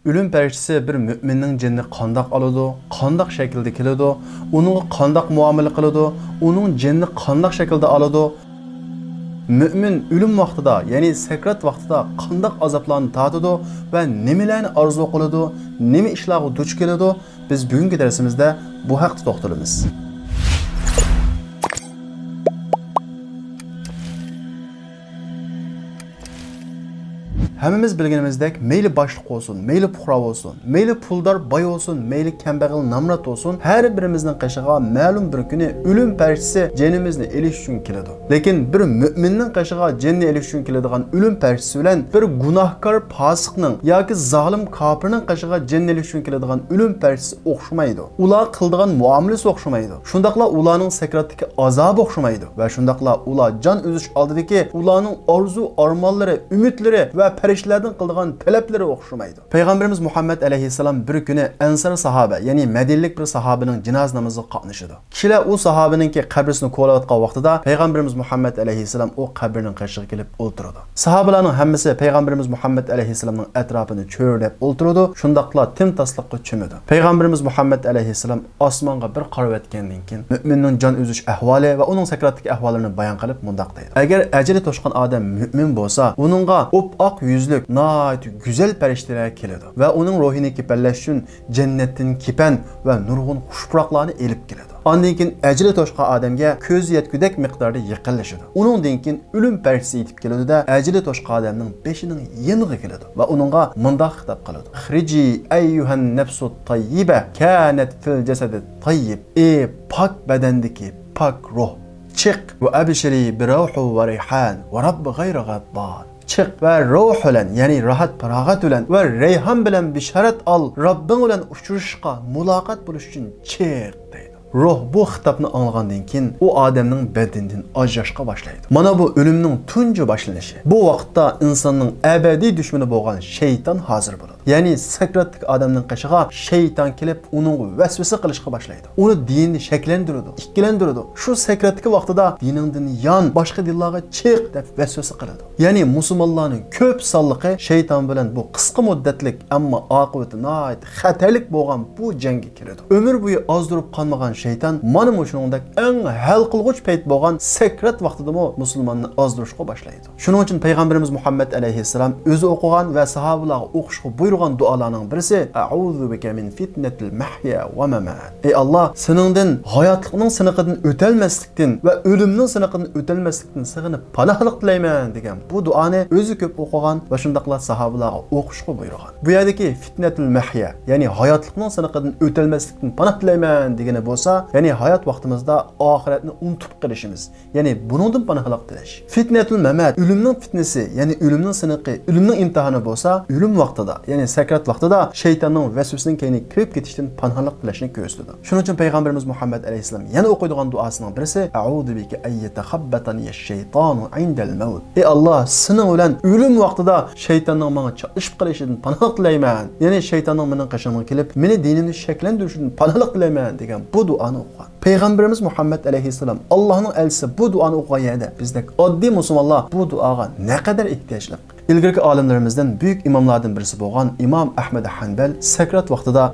Ölüm periştisi bir müminning canını qandoq oladi, qandoq shaklda keladi, uningga qandoq muomala qiladi, uning canını qandoq shaklda oladi. Mümin ölüm vaqtida, ya'ni sakrat vaqtida qandoq azoblarni tatadi va nimalarni orzu qiladi, nima ishlarga duch keladi, biz bugungi darsimizda bu haqda to'xtalamiz. Hammamiz bilganimizdek meyli başlık olsun, meyli puhra olsun, meyli puldar bay olsun, meyli kembag'al namrat olsun, her birimizning qashig'iga ma'lum bir kuni ölüm periştisi canimizni elish uchun keladi. Lekin bir müminning qashig'iga janni elish uchun keladigan ölüm periştisi bilan bir gunohkor fosiqning yoki zolim kofirning qashig'iga janni elish uchun keladigan ölüm periştisi o'xshamaydi. Ular qildigan muomalasi o'xshamaydi. Shundaqla ularning sakratdagi azobi o'xshamaydi va shundaqla ular jon uzish oldidagi ularning orzu, armonlari, umidlari va perişlerden kıldığın talepleri okşamaydı. Peygamberimiz Muhammed aleyhisselam bir günü Ensar sahabe, yani Medinelik bir sahabenin cenaze namazı qatnışıdı. Kişiler o sahabeninki kabrisini kovalayotgan vaqtida Peygamberimiz Muhammed aleyhisselam o kabrinin qarşıga kelip o'ltirdi. Sahabelarning hammasi Peygamberimiz Muhammed aleyhisselamning etrafını çöğürlep o'ltirdi. Shundaqla timtasliqqa cho'midi. Peygamberimiz Muhammed aleyhisselam osmonga bir qarab etgandan keyin müminning jon uzish ahvoli va uning sakratdagi ahvollarini bayon qilib mundaq deydi. Agar ajali to'shqan odam mümin bo'lsa, uningga op-oq yüzlük, nayet güzel perişteler keledi ve onun ruhini kiperleş üçün cennetin kipen ve nurgun huşpuraqlarını elip geledi. Ondan keyin ajali to'shqa odamga ko'z yetgudek miqdorda yiqilishadi. Uningdan keyin ölüm periştisi yetib keladi da ajali to'shqa odamning beshining yeniga keladi va uningga mundaq xitob qiladi. Xriji ayyuhan nafsut tayyiba kanat fil jasadi tayyib. Ey pak bedendeki pak ruh, çık ve abshiri bi ruhi ve rihan ve rabb g'ayri g'adban. Çık ve ruh bilen, yani rahat paragat bilen ve reyhan bilen bisharat al, Rabbin bilen uçuruşqa, mulaqat buluş için çık deydi. Ruh bu xitobni anlagandan keyin o adamning bedenidan ajrashqa boshlaydi. Mana bu o'limning tunji boshlanishi. Bu vaqtda insonning abadiy dushmani bo'lgan shayton hozir bo'ladi. Ya'ni sakratlik odamning qashig'iga shayton kelib uning vasvasa qilishga boshlaydi. Uni dinni shakllantiradi, ikkilantiradi. Shu sakratlik vaqtida diningdan yon boshqa dinlarga chiq deb vasvasa qiladi. Ya'ni musulmonlarning ko'p sonliqi shayton bilan bu qisqa muddatlik ammo oqibati nihoyat xatarlik bo'lgan bu jangga kiradi. Umr bo'yi ozdirib qolmagan şeytan mana shuningdek eng hal qilg'uch payt bo'lgan sakrat vaqtida musulmonni ozdirishga boshlaydi. Shuning uchun payg'ambarimiz Muhammad alayhissalom o'zi o'qigan va sahobalarga o'qishga buyurgan duolarning birisi a'udhu bika min fitnatil mahya va mamat. Ey Alloh, seningdan hayotlikning siniqidan o'talmaslikdan va o'limning siniqidan o'talmaslikdan sig'inib panohlik tilayman degan bu duoni o'zi ko'p o'qigan va shundaqla sahobalarga o'qishga buyurgan. Bu yerdagi fitnatul mahya, ya'ni hayotlikning siniqidan o'talmaslikdan panoh tilayman degani bo'lsa, yani hayat vaqtimizda oxiratni unutib qilishimiz, ya'ni buningdan panohlik tilash. Fitnatul mamat, o'limning fitnasi, ya'ni o'limning siniqi, o'limning imtihoni bo'lsa, o'lim vaqtida, ya'ni sakrat vaqtida shaytonning vasvasining keyni kirib ketishdan panohlik tilashni ko'rsatdi. Shuning uchun payg'ambarimiz Muhammad alayhisalom yana o'qiydigan duosining birisi a'udhu bika ayyatahabbatani ash-shaytonu 'indal maut. Ey Alloh, sening bilan o'lim vaqtida shaytonning menga chalishib qilishidan panohlik tilayman. Ya'ni shaytonning mening qashimga kelib, meni dinimni shakllantirishdan panohlik tilayman degan bu duani o'qigan. Peygamberimiz Muhammed aleyhisselam Allah'ın elçisi bu duanı o'qigan yerda bizdek oddiy musulmonlar bu duoga ne kadar ehtiyojli. İlgirki alimlerimizden büyük imamlardan birisi bo'lgan İmam Ahmed Hanbal sakrat vaqtida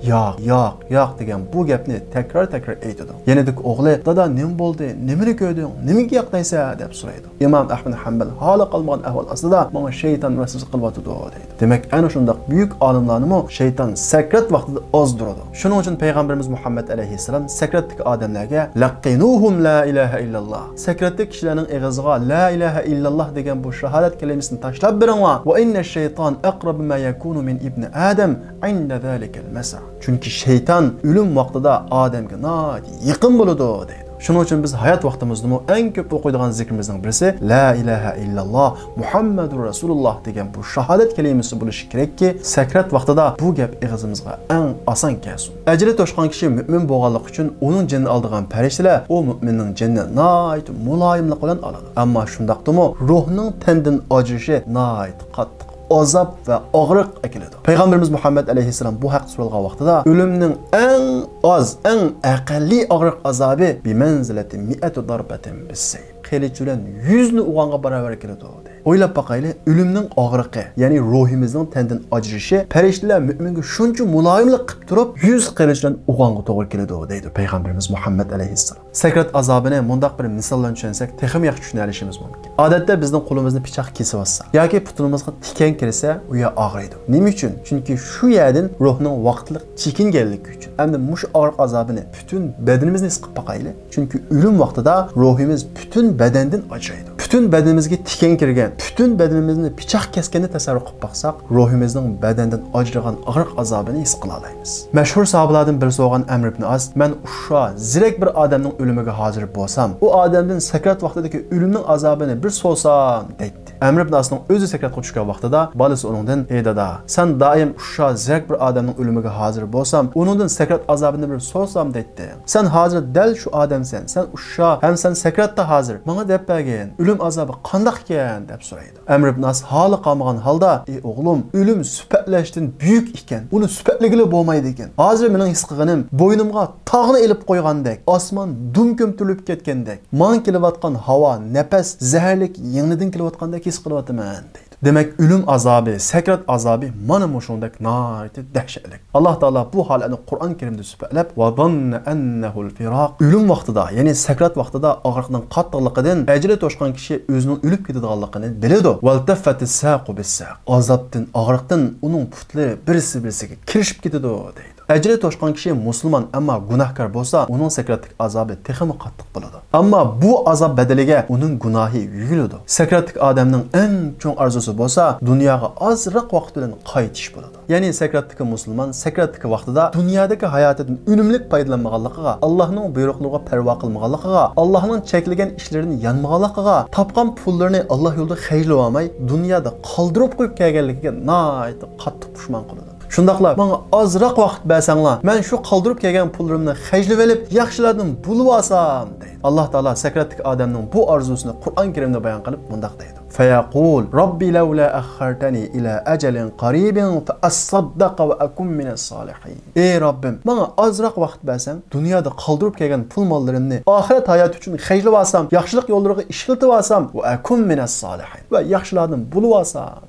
yo'q degan bu gapni tekrar aytadi. Yenedik o'g'li, dada nima bo'ldi? Nimani ko'rding? Nimaga yoqdaysa deb so'raydi. İmam Ahmed Hanbal hali qolmagan ahvol ostida menga shayton vasvasa qilyapti deydi. Demak, ana shunday büyük alimlarni shayton sakrat vaqtida ozdiradi. Shuning uchun payg'ambarimiz Muhammad alayhissalom sakratdagi odamlarga laqinuhum la ilaha illallah. Sakratdagi kishilarning og'ziga la ilaha illallah degan bu shahodat kalimasini tashlab bering. Ve inne şeytan aqrab ma yakunu min ibn Adam 'inda zalikal masa. Çünkü şeytan ölüm vaqtida odamga yaqin bo'ladi deydi. Shuning uchun biz hayot vaqtimizda eng ko'p o'qiydigan zikrimizning birisi la ilaha illalloh Muhammadur Rasululloh degan bu shahodat kalimasi bo'lishi kerakki, sakrat vaqtida bu gap og'zimizga eng oson kelsin. Ajali to'shqan kishi mu'min bo'lganligi uchun uning jinni oldigan farishtalar o mu'minning jinnini nihoyat muloyimlik bilan oladi. Ammo shundaqdimi ruhning tandan ajrishi nihoyat qattiq azap ve ağırlık ekiledi. Peygamberimiz Muhammed aleyhisselam bu haqda so'ralgan vaqtida ölümning eng az, eng aqalli ağırlık azabı bir menzileti 100 darbatin bis-sayf. Qilich bilan 100 ni uğanga baravar keladi deydi. O'ylab baqayli, o'limning og'riqi, ya'ni ruhimizning tandan ajrishi farishtalar mu'minga shuncha muloyimlik qilib turib, 100 qilichdan uyg'onga to'g'ri keladi deydi payg'ambarimiz Muhammad alayhissalom. Sakrat azobini mundaq bir misol bilan tushunsak, texim yaxshi tushuna olishimiz mumkin. Odatda bizning qo'limizni pichoq kesib olsa yoki putimizga tikan kirsa, u yer og'riydi. Nima uchun? Chunki shu yerdan ruhning vaqtliq chekinganligi uchun. Endi mush og'riq azobini butun bedanimizni his qilib baqayli. Chunki o'lim vaqtida ruhimiz butun badandan ajraydi. Bütün bedenimizga tikan kirgan, bütün bedenimizni pichoq kesganini tasavvur qilib baqsaq, ruhimizning badandan ajragan og'riq azobini his qila olamiz. Mashhur sahobalardan birisi bo'lgan Amr ibn As, "Men o'sha zirak bir odamning o'limiga hozir bo'lsam, u odamdan sakrat vaqtidagi o'limning azobini bir so'sam" deydi. Amr ibn As'ning o'zi sakratga tushgan vaqtida bolasi uningdan: "Ey dada, sen doim o'sha zirak bir odamning o'limiga hozir bo'lsam, uningdan sakrat azobini bir so'sam" deydi. "Sen hozir dal shu odamsan. Sen o'sha ham sen sakratda hozir. Menga deb bergin. O'lim azobi qandoq ekan?" deb so'raydi. Amr ibn As hali qolmagan holda: "Ey o'g'lim, o'lim sifatlashdan buyuk ekan. Buni sifatligili bo'lmaydi ekan. Hozir mening his qilganim bo'ynimga tog'ni ilib qo'ygandek, osmon dum ko'mtirilib ketgandek, man kelayotgan havo, nafas zaharlik yengnidan kelayotgandek his qilyapman" deydi. Demek ölüm azabı, sakrat azabı mana mushundak nayt dahshatli. Allah Taala bu holani Qur'on Karimda sifatlab va zanna annahu'l firaq. Ölüm vaqtida, ya'ni sakrat vaqtida og'riqning qattiqligidan ajli to'shgan kishi o'zining o'lib ketadiganligini biladi. Wal tafatis saqu bis-saq. Azobdan, og'riqdan uning putlari birisi-birisiga kirishib ketadi deydi. Ajri to'shgan kishi musulmon ammo gunohkor bo'lsa, uning sakratlik azobi texmi qattiq bo'ladi. Ammo bu azob badaliga uning gunohi yugiladi. Sakratlik odamning eng cho'ng arzusi bo'lsa, dunyoga ozroq vaqt bilan qaytish bo'ladi. Ya'ni sakratlik musulmon sakratlik vaqtida dunyodagi hayotidan unumli foydalanmaganligiga, Allohning buyruqlariga parvo qilmaganligiga, Allohning cheklagan ishlarini yanmaganligiga, topgan pullarini Alloh yo'lida xarjlay olmay, dunyoda qoldirib qo'yib kelganligiga nihoyat qattiq pushmon qiladi. Shundaqla menga ozroq vaqt bersanglar, men shu qoldirib kelgan pullarimni xarjlab olib, yaxshilardan bulib olsam deydi. Alloh taolo sakratlik odamning bu orzusini Qur'on Karimda bayon qilib mundaq deydi: "Fayaqul Robbi laula akhartani ila ajalin qaribin fa asaddaqa va akun minas solihin." Ey Robbim, menga ozroq vaqt bersang, dunyoda qoldirib kelgan pul mollarimni oxirat hayoti uchun xarjlab olsam, yaxshilik yo'llariga ishlatib olsam, va akun minas solihin, va yaxshilardan bulib olsam.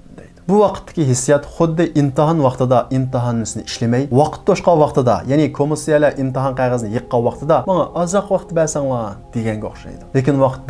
Bu vaqtdagi hissiyat xuddi imtihon vaqtida imtihonnisini ishlamay, vaqt to'shgan vaqtida, ya'ni komissiyalar imtihon qog'ozini yiqqan vaqtida menga ozroq vaqt bersanglar deganga o'xshaydi. Lekin vaqt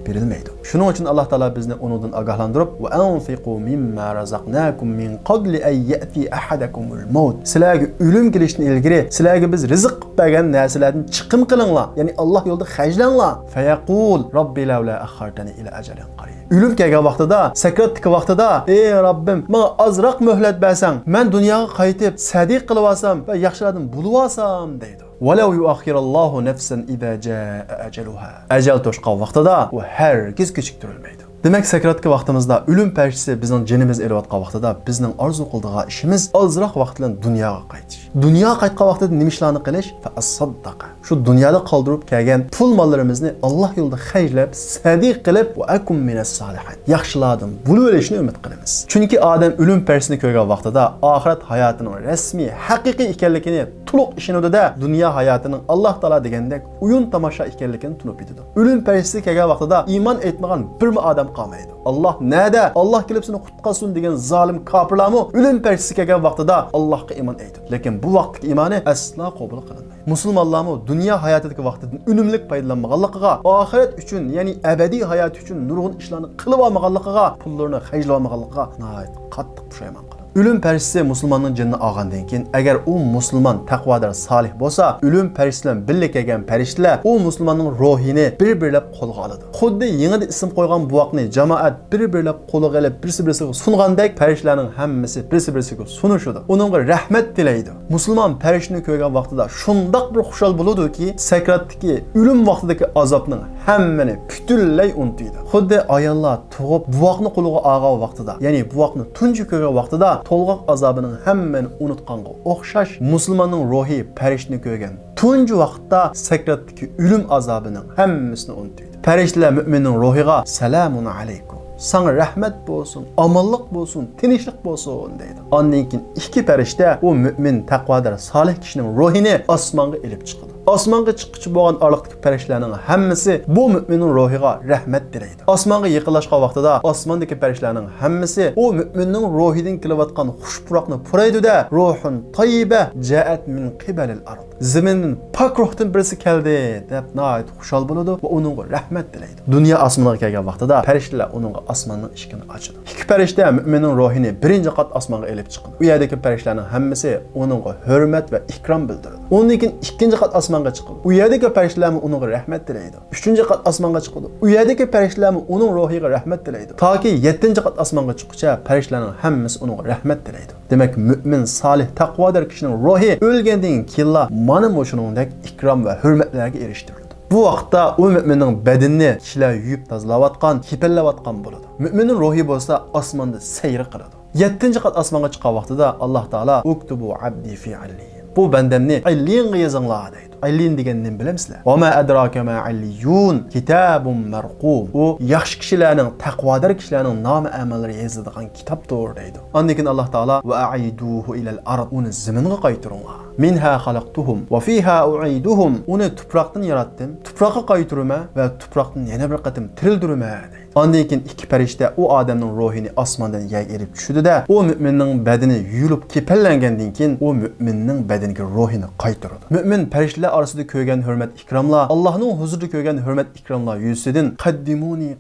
berilmaydi. Shuning uchun Alloh taolo bizni undan ogohlantirib, "Va anfiqu mimma razaqnakum min qabli an ya'ti ahadakumul maut." Sizlarga o'lim kelishdan ilgari sizlarga biz rizq qilib bergan narsalardan chiqim qilinglar, ya'ni Alloh yo'lida xarjlanglar. Fayaqul Robbi laula akhartani ila ajalin qarib. O'lim kelgan vaqtida, sakratlik vaqtida, "Ey Rabbim, menga ozroq muhlat bersang, men dunyoga qaytib sadiq qilib olsam va yaxshilardan bulib olsam" deydi. "Walau yu'akhirallohu nafsan idza jaa ajaluha." Ajal to'shgan vaqtida u hargiz kechiktirilmaydi. Demek sakratki vaqtimizda ölüm pərçisi bizning jinimiz elayotgan vaqtida bizning orzu qildigan ishimiz ozroq vaqt bilan dunyoga qaytish. Dunyo qaytgan vaqtida nima ishlarni qilish? Fa as-saddaqa. Shu dunyoda qoldirib kelgan pul mollarimizni Alloh yo'lida xarjlab, sadiq qilib va akum minas solihin. Yaxshilardan bulib olishni umid qilamiz. Chunki odam ölüm pərçisini ko'rgan vaqtida oxirat hayotining rasmiy, haqiqiy ekanligini to'liq ishonadi-da, dunyo hayotining Alloh taolo degandek o'yin tomosha ekanligini tunib yetadi. Ölüm pərçisi kelgan vaqtida iymon etmagan bir odam qolmaydi. Allah nada? Allah kelib seni qutqazsin degan zolim kofirlarmi o'lim pərçisi kelgan vaqtida Allohga iymon etdi. Lekin bu vaqtdagi iymoni aslo qabul qilinmaydi. Musulmonlarmi dunyo hayotidagi vaqtidan unumli foydalanmaganligiga, oxirat uchun, ya'ni abadiy hayot uchun nurg'un ishlarni qilib olmaganligiga, pullarini xarjlay olmaganligiga nihoyat qattiq pushaymon qiladi. Ölüm pərçisi musulmonning jinni olgandan keyin, agar u musulmon taqvodor solih bo'lsa, ölüm pərçisi bilan birga kelgan farishtalar u musulmonning ruhini bir-birlab qo'lga oladi. Xuddi yengida ism qo'ygan buvoqni jamoat bir-birlab qo'lga olib, birisi-birisiga sungandek, farishtalarning hammasi birisi-birisiga sunishadi. Uningga rahmat tilaydi. Musulmon farishtani ko'rgan vaqtida shundoq bir xushal bo'ladi-ki, sakratdagi ölüm vaqtidagi azobning hammani butunlay unutadi. Xuddi ayollar tug'ib buvoqni qo'lga olgan vaqtida, ya'ni buvoqni tunji ko'rgan vaqtida to'lg'oq azobining hammani unutganga o'xshash musulmonning ruhi farishtani ko'rgan tunji vaqtda sakratdagi o'lim azobining hammasini unutadi. Farishtalar mu'minning ruhiga "Salamun alaykum. Sana rahmat bo'lsin, omonlik bo'lsin, tinchlik bo'lsin" deydi. Ondan keyin ikki farishta u mu'min, taqvodor, solih kishining ruhini osmonga elib chiqadi. osmonga chiqquchi bo'lgan orliqdagi farishtalarning hammasi bu mu'minning ruhiga rahmat tilaydi. Osmonga yaqinlashgan vaqtida osmondagi farishtalarning hammasi u mu'minning ruhidan kelayotgan xushpuroqni puraydi-da, ruhun tayyiba ja'at min qibalil ard. Zamindan pak ruhdan birisi keldi deb nayt xushal bo'ladi va uningga rahmat tilaydi. Dunyo osmoniga kelgan vaqtida farishtalar uningga osmonning eshigini ochadi. Ikki farishta mu'minning ruhini birinchi qat osmonga elib chiqadi. U yerdagi farishtalarning hammasi uningga hurmat va ikrom bildiradi. Undan keyin ikkinchi qat osmonga chiqadi. U yerdagi farishtalar uningga rahmat tilaydi. Uchinchi qat osmonga chiqadi. U yerdagi farishtalar uning ruhiga rahmat tilaydi. Toki 7-chi qat osmonga chiqquncha farishtalarning hammasi uningga rahmat tilaydi. Demak, mu'min, solih, taqvodor kishining ruhi o'lgandan keyin mana shuningdek ikrom va hurmatlarga erishtirildi. Bu vaqtda u mu'minning badanini kishilar yuyib tozalayotgan, kipillayotgan bo'ladi. Mu'minning ruhi bo'lsa osmonda sayr qiladi. 7-chi qat osmonga chiqqan vaqtida Alloh taolo uktubu abdi fi alliyin. Bu bandamni allinga yozinglar deydi. Allin degan nima bilamsizlar? Va ma adraka ma alliyun kitabun marqum. U yaxshi kishilarning, taqvodor kishilarning nomi amallari yoziladigan kitobdir deydi. Ondan keyin Alloh taolo va aiduhu ilal ard. Uni zaminga qaytaringlar. Minha xalaqtuhum va fiha u'iduhum. Uni tuproqdan yaratdim, tuproqqa qaytarma va tuproqdan yana bir qatim tirildirma deydi. Ondan keyin ikki farishta u odamning ruhini osmondan yerga elib tushdi-da, u mu'minning badani yuyilib kepallangandan keyin u mu'minning badaniga ruhini qaytaradi. Mu'min farishtalar orasida ko'rgan hurmat ikromlar, Allohning huzurida ko'rgan hurmat ikromlar yuzidan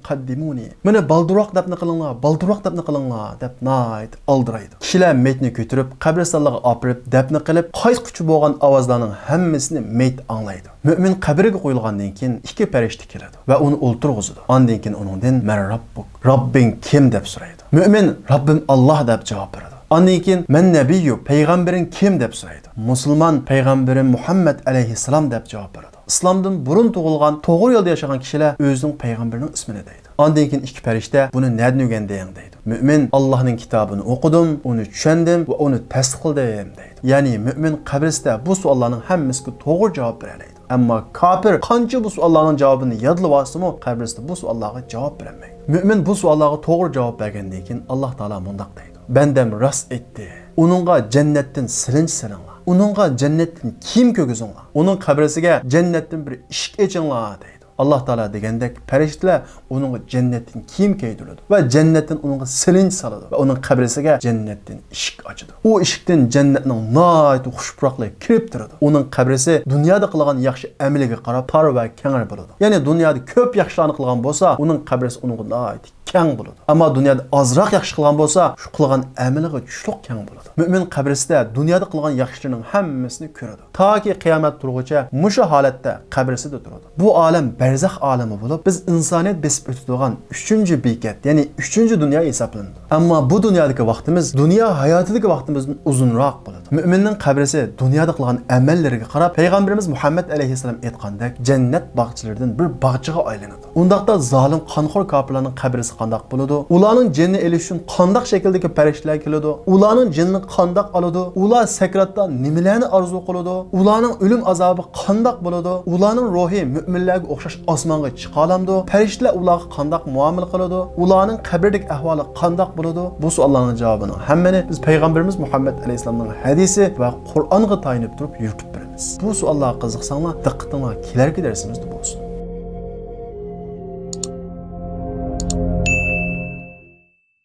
qaddimuni. Meni balduroq debni qilinglar, balduroq debni qilinglar deb nayt oldiraydi. Kishilar maytni ko'tarib qabristonlarga opirib dafn qilib, qaytquchi bo'lgan ovozlarning hammasini mayt anglaydi. Mu'min qabriga qo'yilgandan keyin ikki farishta keladi va uni o'ltirg'izadi. Ondan keyin uningdan "Men Rabbuk", Robbing kim deb so'raydi. Mu'min "Robbim Alloh" deb javob beradi. Ondan keyin "Men nabiyyuk", payg'ambaring kim deb so'raydi. Musulmon payg'ambarim Muhammad alayhissalom deb javob beradi. Islomdan burun tug'ilgan, to'g'ri yo'lda yashagan kishilar o'zining payg'ambarining ismini deydi. Ondan keyin ikki farishta buni nerdan o'rganding deydi. Mu'min Allohning kitobini o'qidim, uni tushundim va uni tasdiqladim deydi. Ya'ni mu'min qabrisda bu savollarning hammasiga to'g'ri javob beradi. Ammo kafir qancha bu savollarning javobini yodlab olsa-mu, qabrisda bu savollarga javob bermaydi. Mu'min bu savollarga to'g'ri javob bergandan keyin Alloh taolo bundoq deydi. Bandam rost aytdi. Uningga jannatdan silinch silinglar. Uningga jannatdan kiyim ko'gizinglar. Uning qabrisiga jannatdan bir eshik ochinglar deydi. Allah Taala degandek farishtalar uningga jannatdan kiyim kiydiradi va jannatdan uningga silinch soladi va uning qabrisiga jannatdan eshik ochadi. U eshikdan jannatning noyat xushpuroqlik kirib turadi. Uning qabrisi dunyoda qilgan yaxshi amaliga qarab tor va keng bo'ladi. Ya'ni dunyoda ko'p yaxshilarni qilgan bo'lsa, uning qabrisi uningga noyat keng bo'ladi. Ammo dunyoda ozroq yaxshi qilgan bo'lsa, shu qilgan amaliga jushliq keng bo'ladi. Mu'min qabrisida dunyoda qilgan yaxshilarining hammasini ko'radi. Toki qiyomat turguncha mushu holatda qabrisida turadi. Bu olam barzakh olami bo'lib, biz insoniyat besib o'tadigan 3-bekat, ya'ni 3-dunyo hisoblanadi. Ammo bu dunyodagi vaqtimiz dunyo hayotidagi vaqtimizdan uzunroq bo'ladi. Mu'minning qabrisi dunyoda qilgan amallariga qarab, payg'ambarimiz Muhammad alayhissalom aytgandek, jannat bog'chilaridan bir bog'chaga aylanadi. Undaqda zolim qonxo'r kofirlarning qabrisi qandoq bo'ladi? Ularning jinni elish uchun qandoq shakldagi farishtalar keladi? Ularning jinni qandoq oladi? Ular sakratda nimalarni orzu qiladi? Ularning o'lim azobi qandoq bo'ladi? Ularning ruhi mu'minlarga o'xshash osmonga chiqa olamdi? Farishtalar ularga qandoq muomala qiladi? Ularning qabrdagi ahvoli qandoq bo'ladi? Bu savollarning javobini hammani biz payg'ambarimiz Muhammad alayhisalomning hadisi va Qur'onga tayinib turib yuritib beramiz. Bu savollarga qiziqsanglar, diqqatinglar kelarki darsimizda bo'lsin.